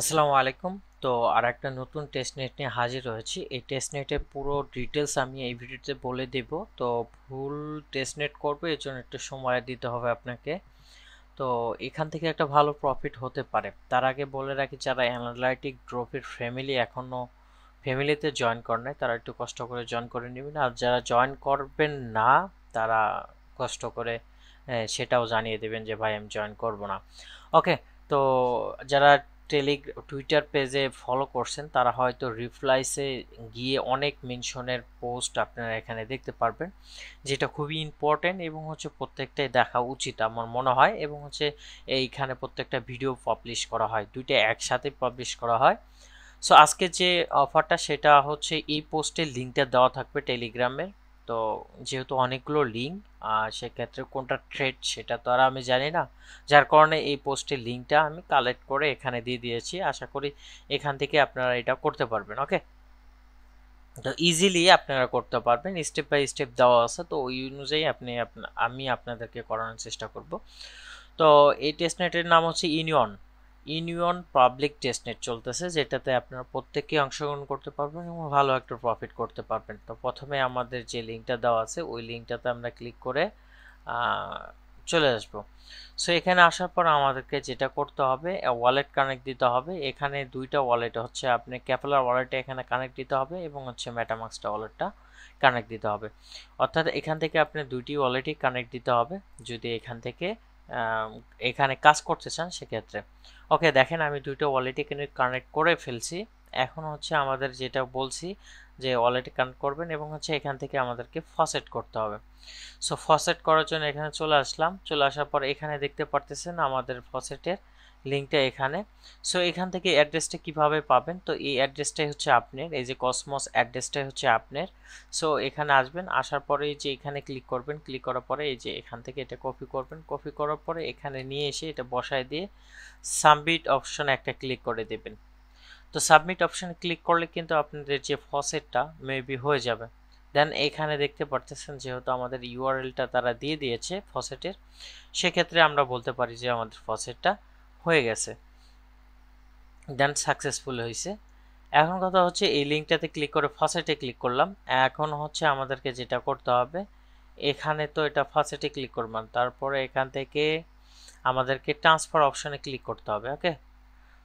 আসসালামু আলাইকুম। তো আর একটা নতুন টেস্ট নেট নিয়ে হাজির হয়েছি। এই টেস্ট নেটের পুরো ডিটেলস আমি এই ভিডিওতে বলে দেব। তো ফুল টেস্ট নেট করবে এর জন্য একটু সময় দিতে হবে আপনাকে। তো এখান থেকে একটা ভালো প্রফিট হতে পারে। তার আগে বলে রাখি, যারা অ্যানালাইটিক ড্রপের ফ্যামিলি এখনো ফ্যামিলিতে জয়েন করেন নাই তারা একটু কষ্ট করে জয়েন করে নেবেন, আর যারা জয়েন করবেন না তারা কষ্ট করে সেটাও জানিয়ে দেবেন যে ভাই আমি জয়েন করব না। ওকে। তো যারা টুইটার পেজে ফলো করছেন তারা হয়তো রিপ্লাইসে গিয়ে অনেক মেনশনের পোস্ট আপনারা এখানে দেখতে পারবেন, যেটা খুবই ইম্পর্টেন্ট এবং হচ্ছে প্রত্যেকটাই দেখা উচিত আমার মনে হয়। এবং হচ্ছে এইখানে প্রত্যেকটা ভিডিও পাবলিশ করা হয়, দুইটা একসাথে পাবলিশ করা হয়। সো আজকে যে অফারটা সেটা হচ্ছে এই পোস্টের লিঙ্কটা দেওয়া থাকবে টেলিগ্রামের। তো যেহেতু অনেকগুলো লিঙ্ক, সেক্ষেত্রে কোনটা থ্রেড সেটা তো আর আমি জানি না, যার কারণে এই পোস্টের লিঙ্কটা আমি কালেক্ট করে এখানে দিয়ে দিয়েছি। আশা করি এখান থেকে আপনারা এটা করতে পারবেন। ওকে। তো ইজিলি আপনারা করতে পারবেন, স্টেপ বাই স্টেপ দেওয়া আছে, তো ওই অনুযায়ী আমি আপনাদেরকে করানোর চেষ্টা করব। তো এই টেস্টনেটের নাম হচ্ছে ইউনিয়ন ইউনিয়ন পাবলিক টেস্টনেট চলতেছে, যেটাতে আপনারা প্রত্যেককে অংশগ্রহণ করতে পারবেন এবং ভালো একটা প্রফিট করতে পারবেন। তো প্রথমে আমাদের যে লিঙ্কটা দেওয়া আছে ওই লিঙ্কটাতে আমরা ক্লিক করে চলে আসব। সো এখানে আসার পর আমাদেরকে যেটা করতে হবে, ওয়ালেট কানেক্ট দিতে হবে। এখানে দুইটা ওয়ালেট হচ্ছে, আপনি ক্যাপেলার ওয়ালেটে এখানে কানেক্ট দিতে হবে এবং হচ্ছে মেটামাক্সটা ওয়ালেটটা কানেক্ট দিতে হবে। অর্থাৎ এখান থেকে আপনি দুইটি ওয়ালেটই কানেক্ট দিতে হবে যদি এখান থেকে এখানে কাজ করতে চান সেক্ষেত্রে। ওকে, দেখেন আমি দুইটা ওয়ালেটই কানেক্ট করে ফেলছি। এখন হচ্ছে আমাদের যেটা বলছি যে ওয়ালেটে কানেক্ট করবেন এবং হচ্ছে এখান থেকে আমাদেরকে ফসেট করতে হবে। সো ফসেট করার জন্য এখানে চলে আসলাম। চলে আসার পর এখানে দেখতে পারতেছেন আমাদের ফসেটের লিঙ্কটা এখানে। সো এখান থেকে অ্যাড্রেসটা কিভাবে পাবেন, তো এই অ্যাড্রেসটাই হচ্ছে আপনার, এই যে কসমস অ্যাড্রেসটাই হচ্ছে আপনার। সো এখানে আসবেন, আসার পরে এই যে এখানে ক্লিক করবেন, ক্লিক করার পরে এই যে এখান থেকে এটা কপি করবেন, কপি করার পরে এখানে নিয়ে এসে এটা বসায় দিয়ে সাবমিট অপশনে একটা ক্লিক করে দেবেন। তো সাবমিট অপশনে ক্লিক করলে কিন্তু আপনাদের যে ফসেটটা মেবি হয়ে যাবে। দেন এখানে দেখতে পারতেছেন যেহেতু আমাদের ইউআরএলটা তারা দিয়ে দিয়েছে ফসেটের, সেক্ষেত্রে আমরা বলতে পারি যে আমাদের ফসেটটা হয়ে গেছে, দেন সাকসেসফুল হয়েছে। এখন কথা হচ্ছে এই লিঙ্কটাতে ক্লিক করে ফসেটে ক্লিক করলাম। এখন হচ্ছে আমাদেরকে যেটা করতে হবে, এখানে তো এটা ফসেটে ক্লিক করলাম, তারপরে এখান থেকে আমাদেরকে ট্রান্সফার অপশনে ক্লিক করতে হবে। ওকে।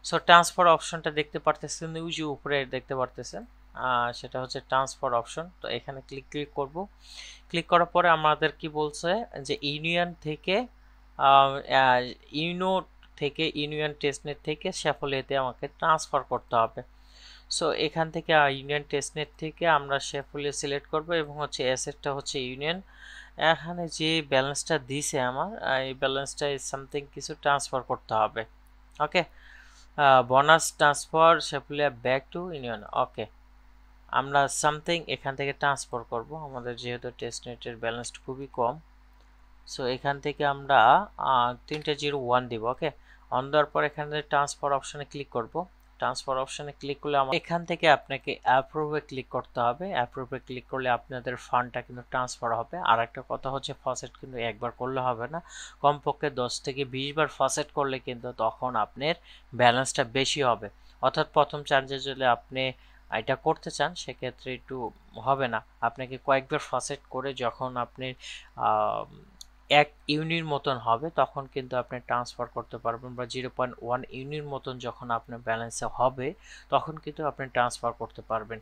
সো ট্রান্সফার অপশনটা দেখতে পারতেছেন, ওই যে উপরে দেখতে পারতেছেন, সেটা হচ্ছে ট্রান্সফার অপশন। তো এখানে ক্লিক করব। ক্লিক করার পরে আমাদের কি বলছে যে ইউনিয়ন থেকে ইউনো থেকে ইউনিয়ন টেস্টনেট থেকে শেফলিয়াতে আমাকে ট্রান্সফার করতে হবে। সো এখান থেকে ইউনিয়ন টেস্টনেট থেকে আমরা শেফলিয়া সিলেক্ট করব এবং হচ্ছে অ্যাসেটটা হচ্ছে ইউনিয়ন। এখানে যে ব্যালেন্সটা দিছে আমার, এই ব্যালেন্সটা সামথিং কিছু ট্রান্সফার করতে হবে। ওকে। বোনাস ট্রান্সফার শেফলিয়া ব্যাক টু ইউনিয়ন। ওকে, আমরা সামথিং এখান থেকে ট্রান্সফার করব, আমাদের যেহেতু টেস্টনেটের ব্যালেন্স খুবই কম। সো এখান থেকে আমরা 301 দিব। ওকে, অন দেওয়ার পর এখানে ট্রান্সফার অপশনে ক্লিক করব। ট্রান্সফার অপশনে ক্লিক করলে এখান থেকে আপনাকে অ্যাপ্রুভে ক্লিক করতে হবে। অ্যাপ্রুভে ক্লিক করলে আপনাদের ফান্ডটা কিন্তু ট্রান্সফার হবে। আর একটা কথা হচ্ছে ফসেট কিন্তু একবার করলে হবে না, কমপক্ষে 10 থেকে 20 বার ফসেট করলে কিন্তু তখন আপনার ব্যালেন্সটা বেশি হবে। অর্থাৎ প্রথম চার্জে যদি আপনি এটা করতে চান সেক্ষেত্রে একটু হবে না, আপনাকে কয়েকবার ফসেট করে যখন আপনি এক ইউনির মতন হবে তখন কিন্তু আপনি ট্রান্সফার করতে পারবেন, বা 0.1 ইউনির মতন যখন আপনার ব্যালেন্সে হবে তখন কিন্তু আপনি ট্রান্সফার করতে পারবেন।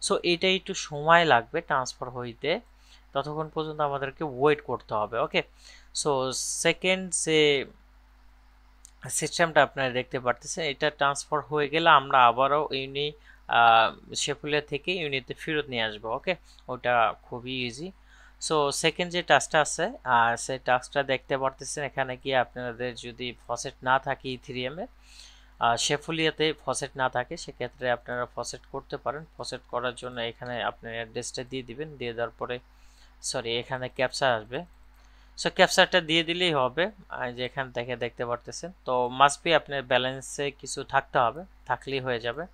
সো এটা একটু সময় লাগবে ট্রান্সফার হইতে, ততক্ষণ পর্যন্ত আমাদেরকে ওয়েট করতে হবে। ওকে। সো সেকেন্ড যে সিস্টেমটা আপনারা দেখতে পারতেছেন, এটা ট্রান্সফার হয়ে গেলে আমরা আবারও শেফুলিয়া থেকে ইউনিতে ফেরত নিয়ে আসবো। ওকে, ওটা খুবই ইজি। সো সেকেন্ড যে টাস্কটা আছে, সেই টাস্কটা দেখতে পারতেছেন এখানে গিয়ে আপনাদের যদি ফসেট না থাকে ইথিরিয়াম এর, শেফুলিয়াতে ফসেট না থাকে সেক্ষেত্রে আপনারা ফসেট করতে পারেন। ফসেট করার জন্য এখানে আপনার অ্যাড্রেসটা দিয়ে দিবেন, দিয়ে দেওয়ার পরে সরি এখানে ক্যাপচা আসবে। সো ক্যাপচারটা দিয়ে দিলেই হবে, যে এখান থেকে দেখতে পারতেছেন। তো মাস্ট বি আপনার ব্যালেন্সে কিছু থাকতে হবে, থাকলেই হয়ে যাবে।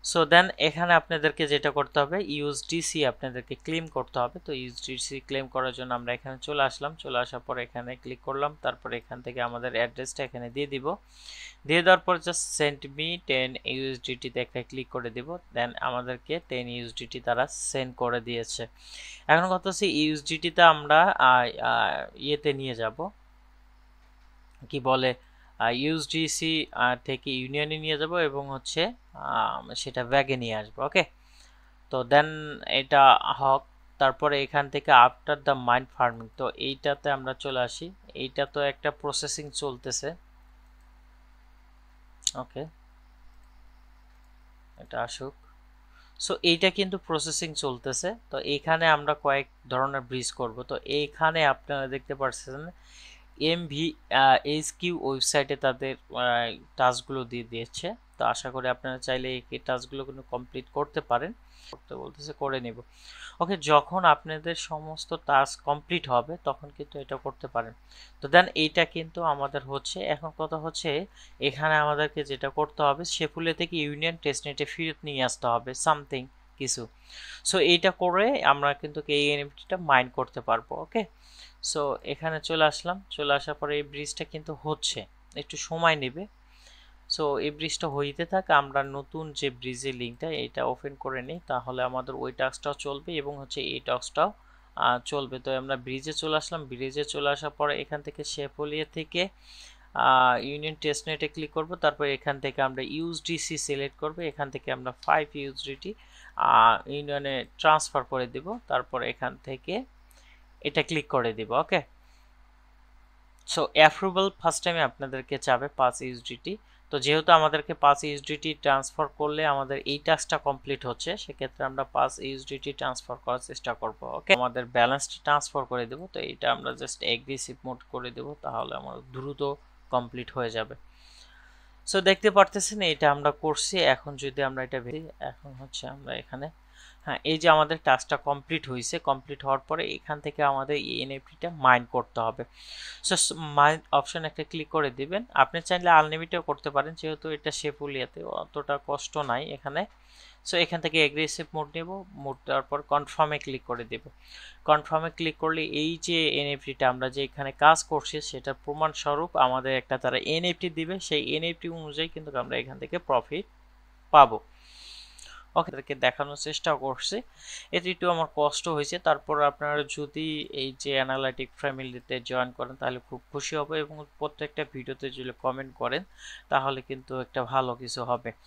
সো দেন এখানে আপনাদেরকে যেটা করতে হবে ইউএসডিসি আপনাদেরকে ক্লেম করতে হবে। তো ইউএসডিসি ক্লেম করার জন্য আমরা এখানে চলে আসলাম, চলে আসার পর এখানে ক্লিক করলাম, তারপর এখান থেকে আমাদের অ্যাড্রেসটা এখানে দিয়ে দিব, দিয়ে দেওয়ার পর জাস্ট সেন্ড মি 10 ইউএসডিটিতে একটা ক্লিক করে দিব। দেন আমাদেরকে 10 ইউএসডিটি তারা সেন্ড করে দিয়েছে। এখন কথা হচ্ছে ইউএসডিটিতে আমরা ইয়েতে নিয়ে যাব, কি বলে ইউএসডিসি থেকে ইউনিয়নে নিয়ে যাব এবং হচ্ছে সেটা ব্যাগে নিয়ে আসবো। ওকে, তো দেন এটা হোক। তারপরে এখান থেকে আফটার দ্য মাইন্ড ফার্মিং, তো এইটাতে আমরা চলে আসি। এইটা তো একটা প্রসেসিং চলতেছে। ওকে, এটা আসুক। সো এইটা কিন্তু প্রসেসিং চলতেছে। তো এইখানে আমরা কয়েক ধরনের ব্রিজ করব। তো এইখানে আপনারা দেখতে পাচ্ছেন MVHQ ওয়েবসাইটে তাদের টাস্কগুলো দিয়ে দিয়েছে। তো আশা করি আপনারা চাইলে এই টাস্কগুলো কিন্তু কমপ্লিট করতে পারেন। করতে বলতেছে, করে নিব। ওকে, যখন আপনাদের সমস্ত টাস্ক কমপ্লিট হবে তখন কিন্তু এটা করতে পারেন। তো দেন এইটা কিন্তু আমাদের হচ্ছে। এখন কথা হচ্ছে এখানে আমাদেরকে যেটা করতে হবে শেফুলে থেকে ইউনিয়ন টেস্টনেটে ফেরত নিয়ে আসতে হবে সামথিং কিছু। সো এইটা করে আমরা কিন্তু এই এনএফটিটা মাইন করতে পারবো। ওকে, সো এখানে চলে আসলাম, চলে আসার পরে এই ব্রিজটা কিন্তু হচ্ছে, একটু সময় নেবে। সো এই ব্রিজটা হইতে থাকে, আমরা নতুন যে ব্রিজের লিঙ্কটা এটা ওপেন করে নিই, তাহলে আমাদের ওই টাস্কটাও চলবে এবং হচ্ছে এই টাস্কটাও চলবে। তো আমরা ব্রিজে চলে আসলাম, ব্রিজে চলে আসার পরে এখান থেকে শেফুলিয়া থেকে ইউনিয়ন টেস্টনেটে ক্লিক করব, তারপর এখান থেকে আমরা ইউএসডিসি সিলেক্ট করব, এখান থেকে আমরা 5 ইউএসডিটি ইউনিয়নে ট্রান্সফার করে দেব, তারপর এখান থেকে এটা ক্লিক করে দিব। ওকে, সো অ্যাপ্রুভাল ফার্স্ট টাইমে আপনাদেরকে চাবে 5 ইউএসডিটি। তো যেহেতু আমাদেরকে 5 ইউএসডিটি ট্রান্সফার করলে আমাদের এই টাস্কটা কমপ্লিট হচ্ছে, সেক্ষেত্রে আমরা 5 ইউএসডিটি ট্রান্সফার করার চেষ্টা করব। ওকে, আমাদের ব্যালেন্সটা ট্রান্সফার করে দেব। তো এটা আমরা জাস্ট এগ্রেসিভ মোড করে দেব, তাহলে আমার দ্রুত কমপ্লিট হয়ে যাবে। সো দেখতে পারতেছেন এটা আমরা করছি। এখন যদি আমরা এটা এখন হচ্ছে আমরা এখানে, হ্যাঁ, এই যে আমাদের টাস্কটা কমপ্লিট হয়েছে, কমপ্লিট হওয়ার পরে এখান থেকে আমাদের এই এনএফটিটা মাইন করতে হবে। সো মাইন অপশন একটা ক্লিক করে দিবেন। আপনি চাইলে আনলিমিটেড করতে পারেন, যেহেতু এটা শেফুলিয়াতে অতটা কষ্ট নাই এখানে। সো এখান থেকে এগ্রেসিভ মোড নেব, মোড দেওয়ার পর কনফার্মে ক্লিক করে দেব। কনফার্মে ক্লিক করলে এই যে এনএফটিটা আমরা যে এখানে কাজ করছি সেটার প্রমাণস্বরূপ আমাদের একটা তারা এনএফটি দিবে, সেই এনএফটি অনুযায়ী কিন্তু আমরা এখান থেকে প্রফিট পাবো। ওকে, তাদেরকে দেখানোর চেষ্টা করছি। এতে একটু আমার কষ্ট হয়েছে। তারপর আপনারা যদি এই যে অ্যানালাইটিক ফ্যামিলিতে জয়েন করেন তাহলে খুব খুশি হবে এবং প্রত্যেকটা ভিডিওতে যদি কমেন্ট করেন তাহলে কিন্তু একটা ভালো কিছু হবে।